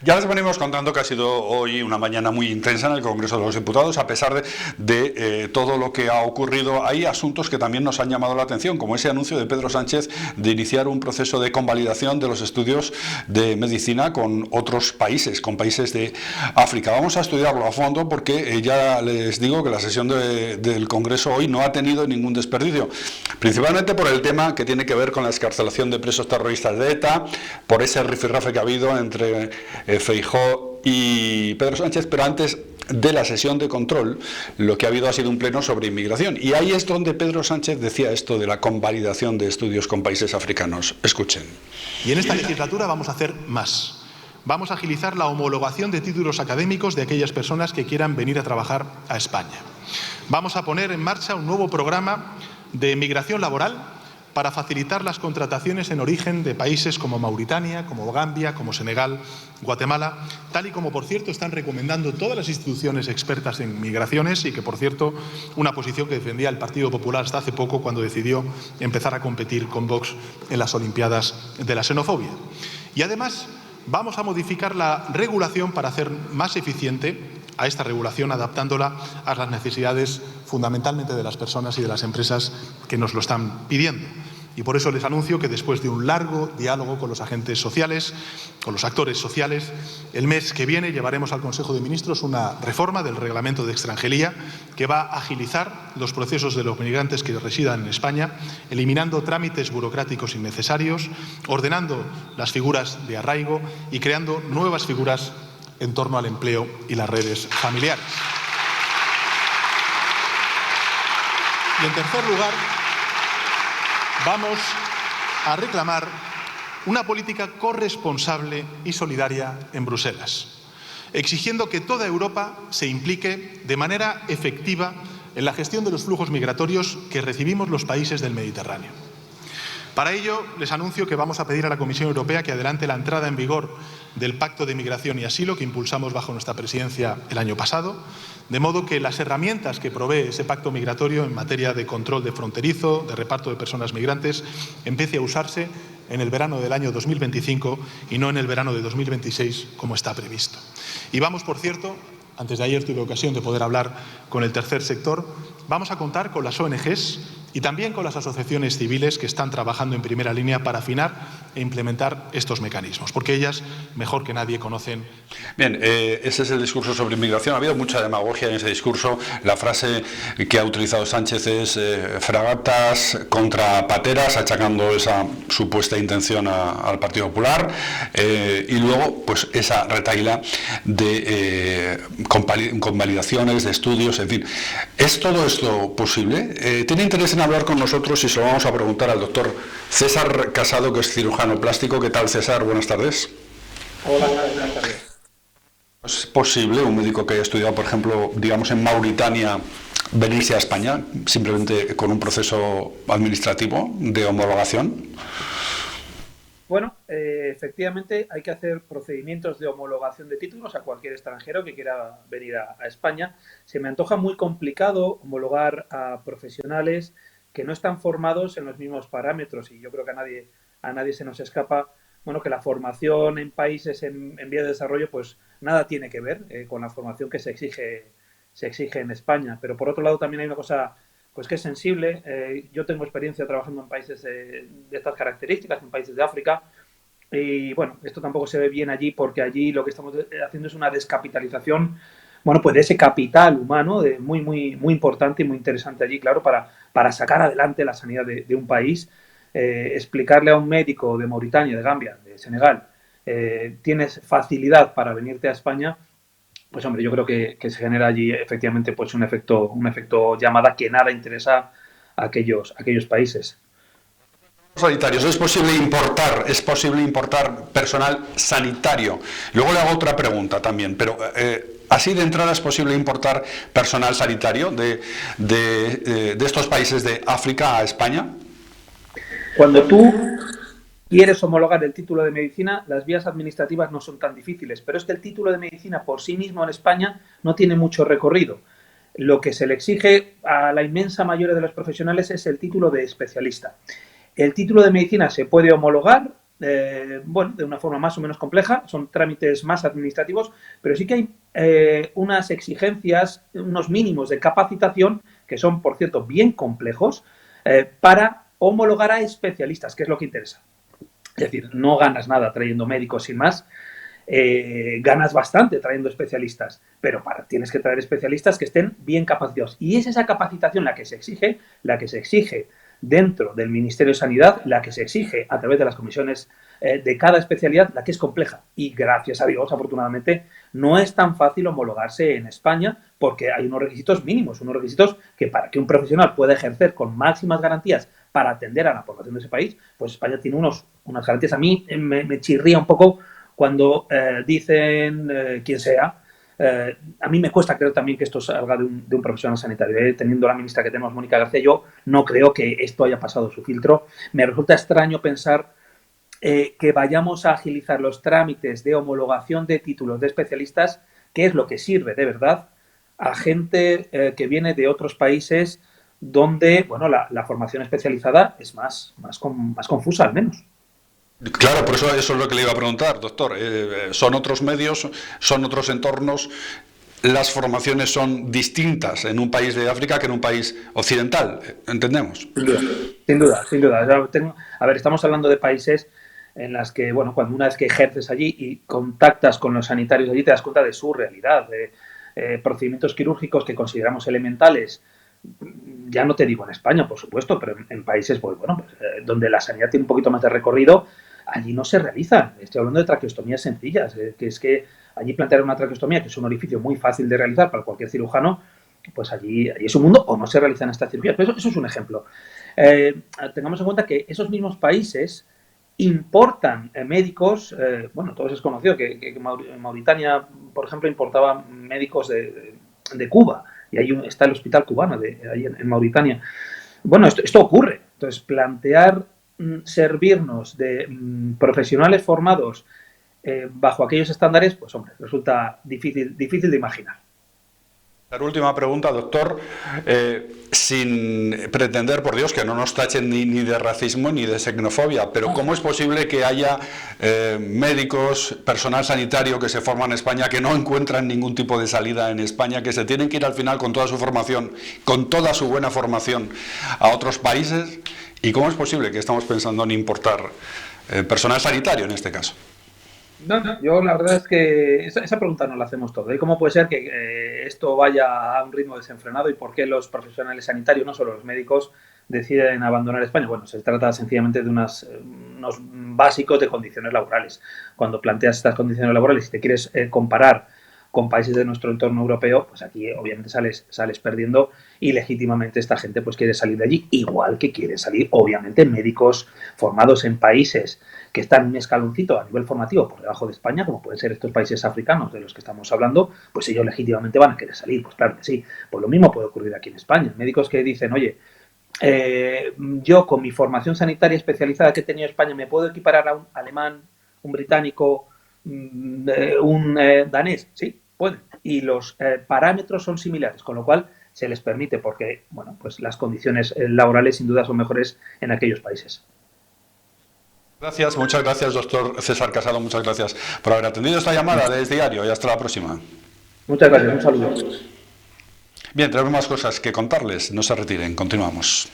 Ya les venimos contando que ha sido hoy una mañana muy intensa en el Congreso de los Diputados, a pesar de todo lo que ha ocurrido. Hay asuntos que también nos han llamado la atención, como ese anuncio de Pedro Sánchez de iniciar un proceso de convalidación de los estudios de medicina con otros países, con países de África. Vamos a estudiarlo a fondo porque ya les digo que la sesión del Congreso hoy no ha tenido ningún desperdicio, principalmente por el tema que tiene que ver con la excarcelación de presos terroristas de ETA, por ese rifirrafe que ha habido entre Feijóo y Pedro Sánchez, pero antes de la sesión de control lo que ha habido ha sido un pleno sobre inmigración, y ahí es donde Pedro Sánchez decía esto de la convalidación de estudios con países africanos. Escuchen. Y en esta legislatura vamos a hacer más. Vamos a agilizar la homologación de títulos académicos de aquellas personas que quieran venir a trabajar a España. Vamos a poner en marcha un nuevo programa de migración laboral para facilitar las contrataciones en origen de países como Mauritania, como Gambia, como Senegal, Guatemala, tal y como, por cierto, están recomendando todas las instituciones expertas en migraciones y que, por cierto, una posición que defendía el Partido Popular hasta hace poco cuando decidió empezar a competir con Vox en las Olimpiadas de la xenofobia. Y además vamos a modificar la regulación para hacer más eficiente a esta regulación, adaptándola a las necesidades fundamentalmente de las personas y de las empresas que nos lo están pidiendo. Y por eso les anuncio que después de un largo diálogo con los agentes sociales, con los actores sociales, el mes que viene llevaremos al Consejo de Ministros una reforma del Reglamento de Extranjería que va a agilizar los procesos de los migrantes que residan en España, eliminando trámites burocráticos innecesarios, ordenando las figuras de arraigo y creando nuevas figuras en torno al empleo y las redes familiares. Y en tercer lugar, vamos a reclamar una política corresponsable y solidaria en Bruselas, exigiendo que toda Europa se implique de manera efectiva en la gestión de los flujos migratorios que recibimos los países del Mediterráneo. Para ello, les anuncio que vamos a pedir a la Comisión Europea que adelante la entrada en vigor del Pacto de Migración y Asilo que impulsamos bajo nuestra presidencia el año pasado, de modo que las herramientas que provee ese pacto migratorio en materia de control de fronterizo, de reparto de personas migrantes, empiece a usarse en el verano del año 2025 y no en el verano de 2026, como está previsto. Y vamos, por cierto, antes de ayer tuve ocasión de poder hablar con el tercer sector, vamos a contar con las ONGs y también con las asociaciones civiles que están trabajando en primera línea para afinar e implementar estos mecanismos, porque ellas, mejor que nadie, conocen. Bien, ese es el discurso sobre inmigración. Ha habido mucha demagogia en ese discurso. La frase que ha utilizado Sánchez es fragatas contra pateras, achacando esa supuesta intención al Partido Popular, y luego pues esa retahíla de convalidaciones, de estudios, en fin. ¿Es todo esto posible? ¿Tiene interés en hablar con nosotros? Y se lo vamos a preguntar al doctor César Casado, que es cirujano plástico. ¿Qué tal, César? Buenas tardes. Hola, buenas tardes. ¿Es posible un médico que haya estudiado, por ejemplo, digamos en Mauritania, venirse a España simplemente con un proceso administrativo de homologación? Bueno, efectivamente hay que hacer procedimientos de homologación de títulos a cualquier extranjero que quiera venir a España. Se me antoja muy complicado homologar a profesionales que no están formados en los mismos parámetros, y yo creo que a nadie se nos escapa, bueno, que la formación en países en vías de desarrollo pues nada tiene que ver con la formación que se exige en España. Pero por otro lado también hay una cosa pues que es sensible. Yo tengo experiencia trabajando en países de estas características, en países de África, y bueno, esto tampoco se ve bien allí, porque allí lo que estamos haciendo es una descapitalización, bueno, pues de ese capital humano muy importante y muy interesante allí, claro, para sacar adelante la sanidad de un país. Explicarle a un médico de Mauritania, de Gambia, de Senegal, tienes facilidad para venirte a España, pues hombre, yo creo que se genera allí efectivamente pues un efecto llamada que nada interesa a aquellos países. Sanitarios, es posible importar personal sanitario. Luego le hago otra pregunta también, pero así de entrada, ¿es posible importar personal sanitario de estos países de África a España? Cuando tú quieres homologar el título de medicina, las vías administrativas no son tan difíciles, pero es que el título de medicina por sí mismo en España no tiene mucho recorrido. Lo que se le exige a la inmensa mayoría de los profesionales es el título de especialista. El título de medicina se puede homologar bueno, de una forma más o menos compleja, son trámites más administrativos, pero sí que hay unas exigencias, unos mínimos de capacitación que son, por cierto, bien complejos para homologar a especialistas, que es lo que interesa. Es decir, no ganas nada trayendo médicos sin más, ganas bastante trayendo especialistas, pero tienes que traer especialistas que estén bien capacitados. Y es esa capacitación la que se exige dentro del Ministerio de Sanidad, la que se exige a través de las comisiones de cada especialidad, la que es compleja. Y gracias a Dios, afortunadamente, no es tan fácil homologarse en España porque hay unos requisitos mínimos, unos requisitos que para que un profesional pueda ejercer con máximas garantías para atender a la población de ese país, pues España tiene unas garantías. A mí me chirría un poco cuando dicen quien sea. A mí me cuesta creer también que esto salga de un profesional sanitario. Teniendo la ministra que tenemos, Mónica García, yo no creo que esto haya pasado su filtro. Me resulta extraño pensar que vayamos a agilizar los trámites de homologación de títulos de especialistas, que es lo que sirve de verdad a gente que viene de otros países donde, bueno, la formación especializada es más confusa, al menos. Claro, por eso es lo que le iba a preguntar, doctor. Son otros medios, son otros entornos, las formaciones son distintas en un país de África que en un país occidental, ¿entendemos? Sin duda. A ver, estamos hablando de países en las que, bueno, cuando una vez que ejerces allí y contactas con los sanitarios allí, te das cuenta de su realidad, de procedimientos quirúrgicos que consideramos elementales. Ya no te digo en España, por supuesto, pero en países pues, bueno, donde la sanidad tiene un poquito más de recorrido, allí no se realizan. Estoy hablando de traqueostomías sencillas, que es que allí plantear una traqueostomía, que es un orificio muy fácil de realizar para cualquier cirujano, pues allí es un mundo, o no se realizan estas cirugías. Pero eso es un ejemplo. Tengamos en cuenta que esos mismos países importan médicos, bueno, todos es conocido que Mauritania, por ejemplo, importaba médicos de Cuba, y ahí está el hospital cubano ahí en Mauritania. Bueno, esto ocurre. Entonces, plantear servirnos de profesionales formados bajo aquellos estándares, pues hombre, resulta difícil de imaginar. La última pregunta, doctor, sin pretender, por Dios, que no nos tachen ni de racismo ni de xenofobia, pero ¿cómo es posible que haya médicos, personal sanitario que se forman en España, que no encuentran ningún tipo de salida en España, que se tienen que ir al final con toda su formación, con toda su buena formación a otros países? ¿Y cómo es posible que estamos pensando en importar personal sanitario en este caso? No, yo la verdad es que esa pregunta no la hacemos todos. ¿Y cómo puede ser que esto vaya a un ritmo desenfrenado y por qué los profesionales sanitarios, no solo los médicos, deciden abandonar España? Bueno, se trata sencillamente de unos básicos de condiciones laborales. Cuando planteas estas condiciones laborales y te quieres comparar con países de nuestro entorno europeo, pues aquí obviamente sales perdiendo y legítimamente esta gente pues quiere salir de allí, igual que quieren salir obviamente médicos formados en países que están un escaloncito a nivel formativo por debajo de España, como pueden ser estos países africanos de los que estamos hablando, pues ellos legítimamente van a querer salir, pues claro que sí. Pues lo mismo puede ocurrir aquí en España. Médicos que dicen, oye, yo con mi formación sanitaria especializada que he tenido en España me puedo equiparar a un alemán, un británico, un danés, sí, pueden. Y los parámetros son similares, con lo cual se les permite porque, bueno, pues las condiciones laborales sin duda son mejores en aquellos países. Gracias, muchas gracias, doctor César Casado, muchas gracias por haber atendido esta llamada de Es Diario y hasta la próxima. Muchas gracias, un saludo. Bien, tenemos más cosas que contarles, no se retiren, continuamos.